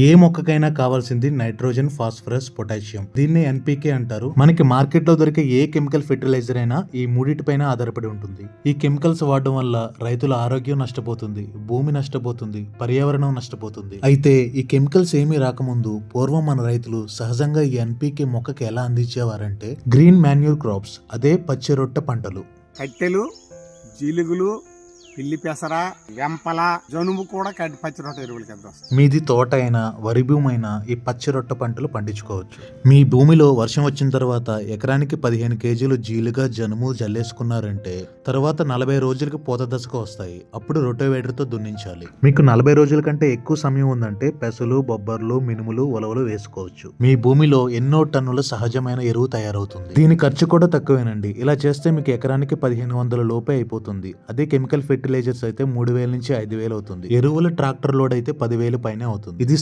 ఏ మొక్కకైనా కావాల్సింది nitrogen, phosphorus, potassium. దీన్ని ఎన్పీకే అంటారు. మనకి మార్కెట్ లో దొరికే ఏ కెమికల్ ఫెర్టిలైజర్ అయినా ఈ మూడిటిపైన ఆధారపడి ఉంటుంది. ఈ కెమికల్స్ వాడడం వల్ల రైతుల ఆరోగ్యం నష్టపోతుంది, భూమి నష్టపోతుంది, పర్యావరణం నష్టపోతుంది. అయితే ఈ కెమికల్స్ ఏమీ రాకముందు పూర్వం మన రైతులు సహజంగా ఈ ఎన్పీకే మొక్కకి ఎలా అందించేవారంటే గ్రీన్ మాన్యూర్ క్రాప్స్, అదే పచ్చి రొట్టె పంటలు. కట్టెలు, జీలుగులు, పిల్లి పెసర, వెంపల, జనుము కూడా పచ్చి రొట్టె ఎరువులు కింద వస్తాయి. మీది తోట అయినా వరి భూమి అయినా ఈ పచ్చి రొట్టె పంటలు పండించుకోవచ్చు. మీ భూమిలో వర్షం వచ్చిన తర్వాత ఎకరానికి 15 కేజీలు జీలుగా, జనుము జల్లేసుకున్నారంటే తర్వాత 40 రోజులకి పూత దశకు వస్తాయి. అప్పుడు రొటోవేటర్తో దున్నించాలి. మీకు 40 రోజుల కంటే ఎక్కువ సమయం ఉందంటే పెసలు, బొబ్బర్లు, మినుములు, ఉలవలు వేసుకోవచ్చు. మీ భూమిలో ఎన్నో టన్నుల సహజమైన ఎరువు తయారవుతుంది. దీని ఖర్చు కూడా తక్కువేనండి. ఇలా చేస్తే మీకు ఎకరానికి 1500 లోపే అయిపోతుంది. అదే కెమికల్ ఫెర్టిలైజర్స్ అయితే 3000 నుంచి 5000 అవుతుంది. ఎరువుల ట్రాక్టర్ లోడ్ అయితే 10,000 పైనే అవుతుంది. ఇది